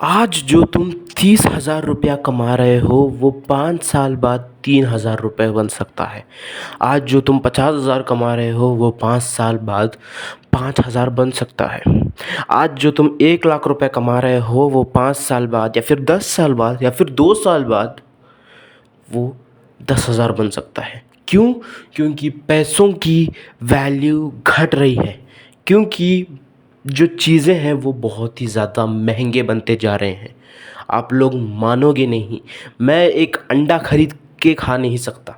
आज जो तुम 30,000 रुपया कमा रहे हो वो 5 साल बाद 3,000 रुपये बन सकता है। आज जो तुम 50,000 कमा रहे हो वो 5 साल बाद 5,000 बन सकता है। आज जो तुम 1,00,000 रुपये कमा रहे हो वो 5 साल बाद या फिर 10 साल बाद या फिर 2 साल बाद वो 10,000 बन सकता है। क्यों? क्योंकि पैसों की वैल्यू घट रही है, क्योंकि जो चीज़ें हैं वो बहुत ही ज़्यादा महंगे बनते जा रहे हैं। आप लोग मानोगे नहीं, मैं एक अंडा खरीद के खा नहीं सकता।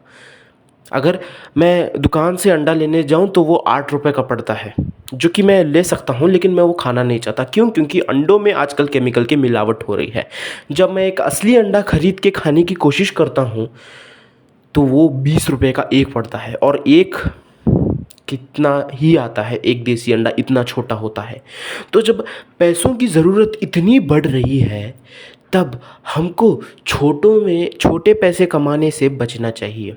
अगर मैं दुकान से अंडा लेने जाऊं तो वो 8 रुपए का पड़ता है, जो कि मैं ले सकता हूं, लेकिन मैं वो खाना नहीं चाहता। क्यों? क्योंकि अंडों में आजकल केमिकल की मिलावट हो रही है। जब मैं एक असली अंडा खरीद के खाने की कोशिश करता हूं तो वो 20 रुपए का एक पड़ता है, और एक कितना ही आता है, एक देसी अंडा इतना छोटा होता है। तो जब पैसों की ज़रूरत इतनी बढ़ रही है तब हमको छोटे पैसे कमाने से बचना चाहिए।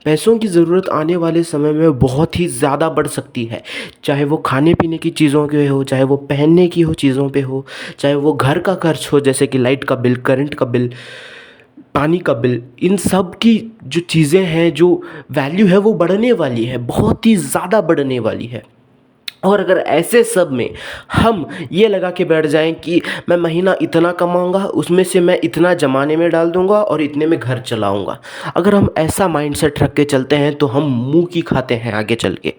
पैसों की ज़रूरत आने वाले समय में बहुत ही ज़्यादा बढ़ सकती है, चाहे वो खाने पीने की चीज़ों के हो, चाहे वो पहनने की हो चीज़ों पे हो, चाहे वो घर का खर्च हो जैसे कि लाइट का बिल, करंट का बिल, पानी का बिल। इन सब की जो चीज़ें हैं, जो वैल्यू है वो बढ़ने वाली है, बहुत ही ज़्यादा बढ़ने वाली है। और अगर ऐसे सब में हम ये लगा के बैठ जाएं कि मैं महीना इतना कमाऊंगा, उसमें से मैं इतना जमाने में डाल दूंगा और इतने में घर चलाऊंगा, अगर हम ऐसा माइंडसेट रख के चलते हैं तो हम मुंह की खाते हैं आगे चल के।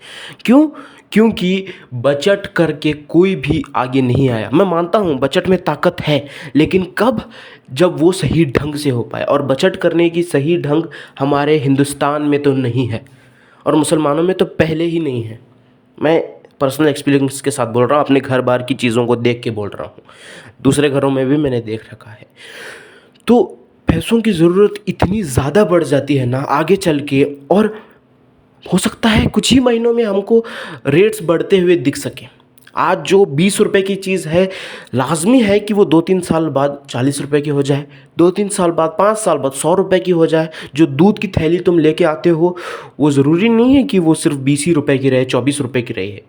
क्यों? क्योंकि बचत करके कोई भी आगे नहीं आया। मैं मानता हूँ बचत में ताकत है, लेकिन कब? जब वो सही ढंग से हो पाए। और बचत करने की सही ढंग हमारे हिंदुस्तान में तो नहीं है, और मुसलमानों में तो पहले ही नहीं है। मैं पर्सनल एक्सपीरियंस के साथ बोल रहा हूँ, अपने घर बार की चीज़ों को देख के बोल रहा हूँ, दूसरे घरों में भी मैंने देख रखा है। तो पैसों की ज़रूरत इतनी ज़्यादा बढ़ जाती है ना आगे चल के, और हो सकता है कुछ ही महीनों में हमको रेट्स बढ़ते हुए दिख सके। आज जो 20 रुपए की चीज़ है, लाजमी है कि वो 2-3 साल बाद 40 रुपए की हो जाए, 2-3 साल बाद, 5 साल बाद 100 रुपए की हो जाए। जो दूध की थैली तुम लेके आते हो वो ज़रूरी नहीं है कि वो सिर्फ 20 ही रुपए की रहे, 24 रुपए की रहे।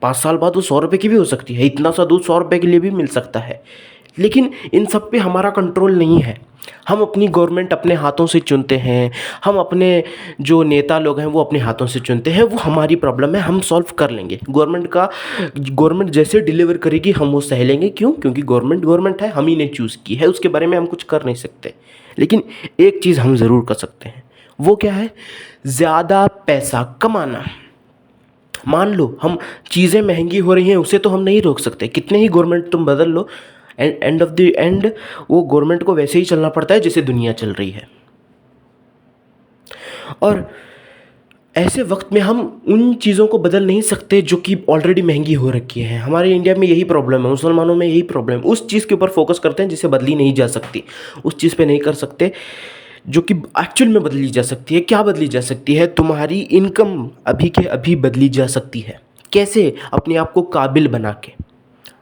5 साल बाद वो 100 रुपए की भी हो सकती है। इतना सा दूध 100 रुपए के लिए भी मिल सकता है। लेकिन इन सब पे हमारा कंट्रोल नहीं है। हम अपनी गवर्नमेंट अपने हाथों से चुनते हैं, हम अपने जो नेता लोग हैं वो अपने हाथों से चुनते हैं। वो हमारी प्रॉब्लम है, हम सॉल्व कर लेंगे। गवर्नमेंट जैसे डिलीवर करेगी हम वो सह लेंगे। क्यों? क्योंकि गवर्नमेंट है, हम ही ने चूज़ की है, उसके बारे में हम कुछ कर नहीं सकते। लेकिन एक चीज़ हम ज़रूर कर सकते हैं। वो क्या है? ज़्यादा पैसा कमाना। मान लो हम चीज़ें महंगी हो रही हैं, उसे तो हम नहीं रोक सकते, कितने ही गवर्नमेंट तुम बदल लो, एंड ऑफ द एंड वो गवर्नमेंट को वैसे ही चलना पड़ता है जैसे दुनिया चल रही है। और ऐसे वक्त में हम उन चीज़ों को बदल नहीं सकते जो कि ऑलरेडी महंगी हो रखी है। हमारे इंडिया में यही प्रॉब्लम है, मुसलमानों में यही प्रॉब्लम है। उस चीज़ के ऊपर फोकस करते हैं जिसे बदली नहीं जा सकती, उस चीज़ पे नहीं कर सकते जो कि एक्चुअल में बदली जा सकती है। क्या बदली जा सकती है? तुम्हारी इनकम अभी के अभी बदली जा सकती है। कैसे? अपने आप को काबिल बना के।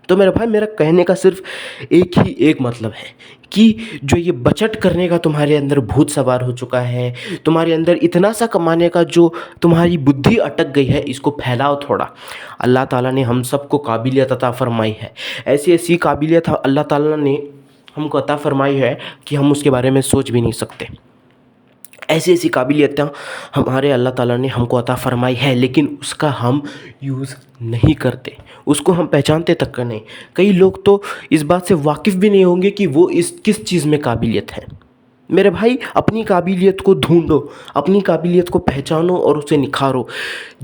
तो मेरे भाई, मेरा कहने का सिर्फ एक ही एक मतलब है कि जो ये बचत करने का तुम्हारे अंदर भूत सवार हो चुका है, तुम्हारे अंदर इतना सा कमाने का जो तुम्हारी बुद्धि अटक गई है, इसको फैलाओ थोड़ा। अल्लाह ताला ने हम सबको काबिलियत अता फरमाई है, ऐसी ऐसी काबिलियत अल्लाह ताला ने हमको अता फरमाई है कि हम उसके बारे में सोच भी नहीं सकते। ऐसी ऐसी काबिलियतें हमारे अल्लाह ताला ने हमको अता फरमाई है, लेकिन उसका हम यूज़ नहीं करते, उसको हम पहचानते तक का नहीं। कई लोग तो इस बात से वाकिफ़ भी नहीं होंगे कि वो इस किस चीज़ में काबिलियत है। मेरे भाई, अपनी काबिलियत को ढूंढो, अपनी काबिलियत को पहचानो और उसे निखारो।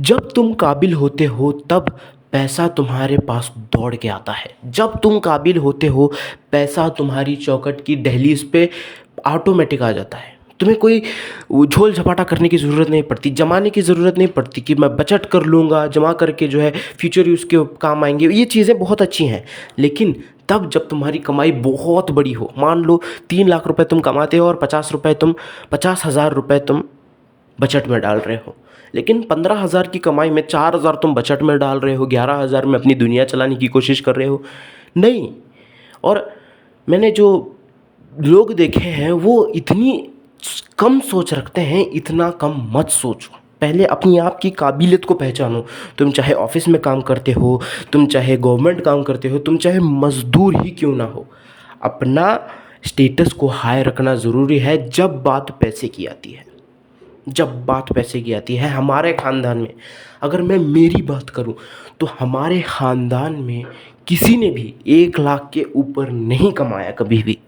जब तुम काबिल होते हो तब पैसा तुम्हारे पास दौड़ के आता है। जब तुम काबिल होते हो, पैसा तुम्हारी चौखट की दहलीज पे ऑटोमेटिक आ जाता है। तुम्हें कोई झोल झपाटा करने की ज़रूरत नहीं पड़ती, जमाने की ज़रूरत नहीं पड़ती कि मैं बचत कर लूँगा, जमा करके जो है फ्यूचर यूज़ के काम आएंगे। ये चीज़ें बहुत अच्छी हैं, लेकिन तब जब तुम्हारी कमाई बहुत बड़ी हो। मान लो 3 लाख रुपए तुम कमाते हो और 50,000 रुपये तुम बचत में डाल रहे हो, लेकिन 15,000 की कमाई में 4,000 तुम बचत में डाल रहे हो, 11,000 में अपनी दुनिया चलाने की कोशिश कर रहे हो। नहीं। और मैंने जो लोग देखे हैं वो इतनी कम सोच रखते हैं, इतना कम मत सोचो। पहले अपनी आप की काबिलियत को पहचानो। तुम चाहे ऑफिस में काम करते हो, तुम चाहे गवर्नमेंट काम करते हो, तुम चाहे मज़दूर ही क्यों ना हो, अपना स्टेटस को हाई रखना ज़रूरी है जब बात पैसे की आती है। जब बात पैसे की आती है हमारे ख़ानदान में, अगर मैं मेरी बात करूं तो हमारे ख़ानदान में किसी ने भी 1 लाख के ऊपर नहीं कमाया कभी भी।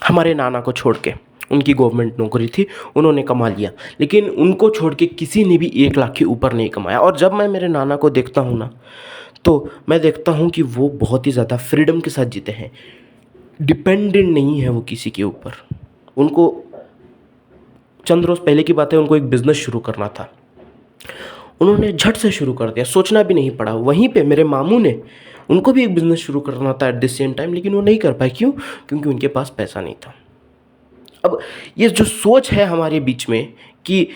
हमारे नाना को छोड़ के, उनकी गवर्नमेंट नौकरी थी, उन्होंने कमा लिया, लेकिन उनको छोड़ के किसी ने भी 1 लाख के ऊपर नहीं कमाया। और जब मैं मेरे नाना को देखता हूँ ना, तो मैं देखता हूँ कि वो बहुत ही ज़्यादा फ्रीडम के साथ जीते हैं, डिपेंडेंट नहीं है वो किसी के ऊपर। उनको चंद रोज़ पहले की बात है, उनको एक बिज़नेस शुरू करना था, उन्होंने झट से शुरू कर दिया, सोचना भी नहीं पड़ा। वहीं पे मेरे मामू ने, उनको भी एक बिज़नेस शुरू करना था एट द सेम टाइम, लेकिन वो नहीं कर पाए। क्यों? क्योंकि उनके पास पैसा नहीं था। अब ये जो सोच है हमारे बीच में कि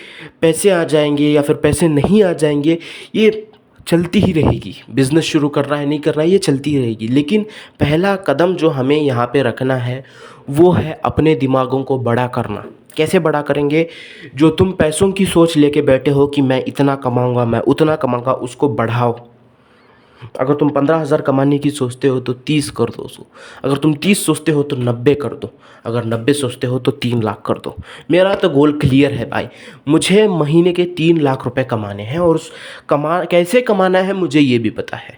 पैसे आ जाएंगे या फिर पैसे नहीं आ जाएंगे, ये चलती ही रहेगी। बिज़नेस शुरू करना है, नहीं करना है, ये चलती ही रहेगी। लेकिन पहला कदम जो हमें यहाँ पे रखना है वो है अपने दिमागों को बड़ा करना। कैसे बड़ा करेंगे? जो तुम पैसों की सोच लेके बैठे हो कि मैं इतना कमाऊँगा, मैं उतना कमाऊँगा, उसको बढ़ाओ। अगर तुम 15,000 कमाने की सोचते हो तो 30 कर दो उसको। अगर तुम 30 सोचते हो तो 90 कर दो। अगर 90 सोचते हो तो 3 लाख कर दो। मेरा तो गोल क्लियर है भाई, मुझे महीने के 3 लाख रुपए कमाने हैं, और उस कैसे कमाना है मुझे ये भी पता है।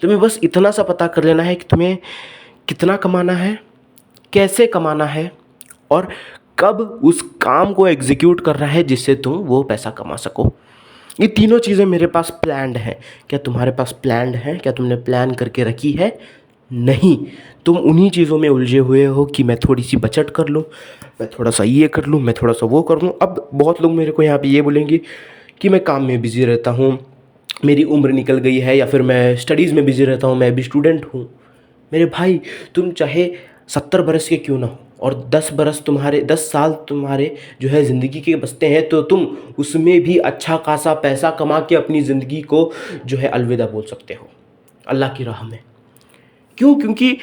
तुम्हें बस इतना सा पता कर लेना है कि तुम्हें कितना कमाना है, कैसे कमाना है, और कब उस काम को एग्जीक्यूट करना है जिससे तुम वो पैसा कमा सको। ये तीनों चीज़ें मेरे पास प्लान्ड हैं। क्या तुम्हारे पास प्लान्ड है? क्या तुमने प्लान करके रखी है? नहीं, तुम उन्हीं चीज़ों में उलझे हुए हो कि मैं थोड़ी सी बचत कर लूँ, मैं थोड़ा सा ये कर लूँ, मैं थोड़ा सा वो कर लूँ। अब बहुत लोग मेरे को यहाँ पे ये बोलेंगे कि मैं काम में बिज़ी रहता हूँ, मेरी उम्र निकल गई है, या फिर मैं स्टडीज़ में बिज़ी रहता हूँ, मैं अभी स्टूडेंट हूँ। मेरे भाई, तुम चाहे 70 बरस के क्यों ना हो और 10 साल तुम्हारे जो है ज़िंदगी के बचते हैं, तो तुम उसमें भी अच्छा खासा पैसा कमा के अपनी ज़िंदगी को जो है अलविदा बोल सकते हो अल्लाह की राह में। क्यों? क्योंकि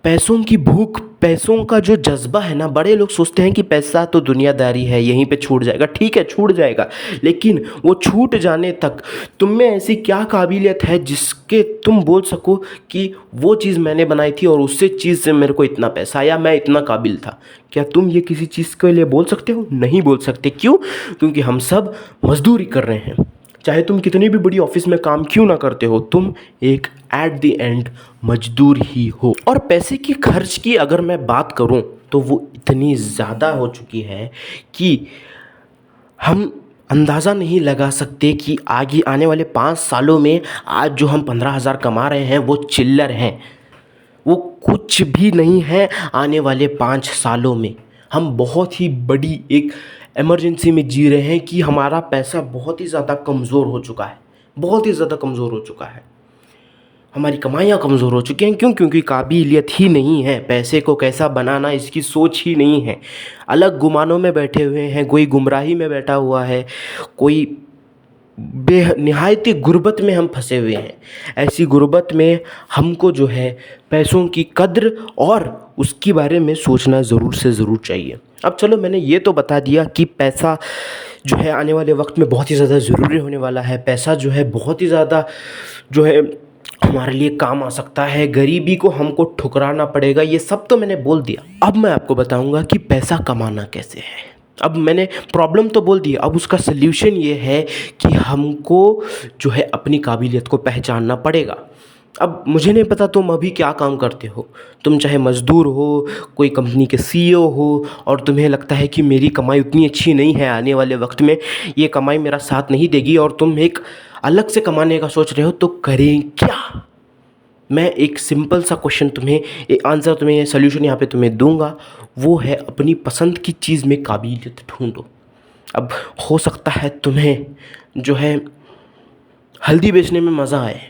पैसों की भूख, पैसों का जो जज्बा है ना, बड़े लोग सोचते हैं कि पैसा तो दुनियादारी है, यहीं पे छूट जाएगा। ठीक है, छूट जाएगा, लेकिन वो छूट जाने तक तुम में ऐसी क्या काबिलियत है जिसके तुम बोल सको कि वो चीज़ मैंने बनाई थी और उससे चीज़ से मेरे को इतना पैसा आया, मैं इतना काबिल था। क्या तुम ये किसी चीज़ के लिए बोल सकते हो? नहीं बोल सकते। क्यों? क्योंकि हम सब मजदूरी कर रहे हैं। चाहे तुम कितनी भी बड़ी ऑफिस में काम क्यों ना करते हो, तुम एक एट द एंड मजदूर ही हो। और पैसे की खर्च की अगर मैं बात करूं तो वो इतनी ज़्यादा हो चुकी है कि हम अंदाज़ा नहीं लगा सकते कि आगे आने वाले 5 सालों में आज जो हम 15,000 कमा रहे हैं वो चिल्लर हैं, वो कुछ भी नहीं है। आने वाले 5 सालों में हम बहुत ही बड़ी एक इमरजेंसी में जी रहे हैं कि हमारा पैसा बहुत ही ज़्यादा कमज़ोर हो चुका है, बहुत ही ज़्यादा कमज़ोर हो चुका है। हमारी कमाइयाँ कमज़ोर हो चुकी हैं। क्यों? क्योंकि काबिलियत ही नहीं है, पैसे को कैसा बनाना इसकी सोच ही नहीं है। अलग गुमानों में बैठे हुए हैं, कोई गुमराही में बैठा हुआ है, कोई निहायती गुर्बत में हम फंसे हुए हैं। ऐसी गुर्बत में हमको जो है पैसों की कद्र और उसके बारे में सोचना ज़रूर से ज़रूर चाहिए। अब चलो, मैंने ये तो बता दिया कि पैसा जो है आने वाले वक्त में बहुत ही ज़्यादा ज़रूरी होने वाला है। पैसा जो है बहुत ही ज़्यादा जो है हमारे लिए काम आ सकता है, गरीबी को हमको ठुकराना पड़ेगा, ये सब तो मैंने बोल दिया। अब मैं आपको बताऊंगा कि पैसा कमाना कैसे है। अब मैंने प्रॉब्लम तो बोल दी, अब उसका सल्यूशन ये है कि हमको जो है अपनी काबिलियत को पहचानना पड़ेगा। अब मुझे नहीं पता तुम अभी क्या काम करते हो, तुम चाहे मज़दूर हो, कोई कंपनी के सीईओ हो, और तुम्हें लगता है कि मेरी कमाई उतनी अच्छी नहीं है, आने वाले वक्त में ये कमाई मेरा साथ नहीं देगी, और तुम एक अलग से कमाने का सोच रहे हो, तो करें क्या? मैं एक सिंपल सा क्वेश्चन तुम्हें, एक आंसर तुम्हें, सल्यूशन यहाँ पे तुम्हें दूंगा, वो है अपनी पसंद की चीज़ में काबिलियत ढूंढो। अब हो सकता है तुम्हें जो है हल्दी बेचने में मज़ा आए,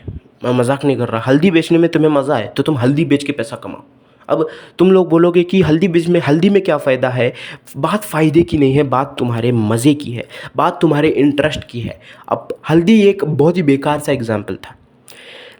मैं मजाक नहीं कर रहा, हल्दी बेचने में तुम्हें मज़ा आए तो तुम हल्दी बेच के पैसा कमाओ। अब तुम लोग बोलोगे कि हल्दी में क्या फ़ायदा है? बात फ़ायदे की नहीं है, बात तुम्हारे मज़े की है, बात तुम्हारे इंटरेस्ट की है। अब हल्दी एक बहुत ही बेकार सा एग्जाम्पल था,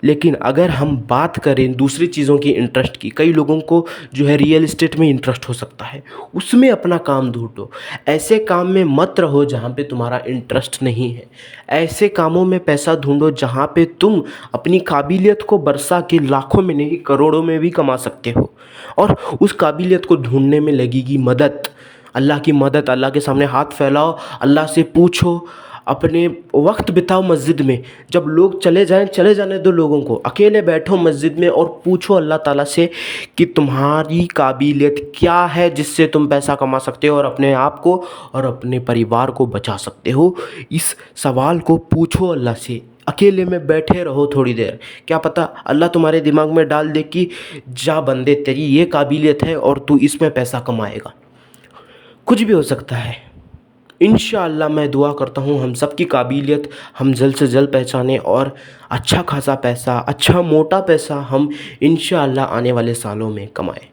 लेकिन अगर हम बात करें दूसरी चीज़ों की इंटरेस्ट की, कई लोगों को जो है रियल इस्टेट में इंटरेस्ट हो सकता है, उसमें अपना काम ढूंढो। ऐसे काम में मत रहो जहाँ पे तुम्हारा इंटरेस्ट नहीं है। ऐसे कामों में पैसा ढूंढो जहाँ पे तुम अपनी काबिलियत को बरसा के लाखों में नहीं करोड़ों में भी कमा सकते हो। और उस काबिलियत को ढूंढने में लगेगी मदद, अल्लाह की मदद। अल्लाह के सामने हाथ फैलाओ, अल्लाह से पूछो, अपने वक्त बिताओ मस्जिद में। जब लोग चले जाएं, चले जाने दो लोगों को, अकेले बैठो मस्जिद में और पूछो अल्लाह ताला से कि तुम्हारी काबिलियत क्या है जिससे तुम पैसा कमा सकते हो और अपने आप को और अपने परिवार को बचा सकते हो। इस सवाल को पूछो अल्लाह से, अकेले में बैठे रहो थोड़ी देर। क्या पता अल्लाह तुम्हारे दिमाग में डाल दे कि जा बंदे, तेरी ये काबिलियत है और तू इसमें पैसा कमाएगा। कुछ भी हो सकता है। इंशाअल्लाह मैं दुआ करता हूँ हम सब की काबिलियत हम जल्द से जल्द पहचानें और अच्छा खासा पैसा, अच्छा मोटा पैसा हम इंशाअल्लाह आने वाले सालों में कमाएं।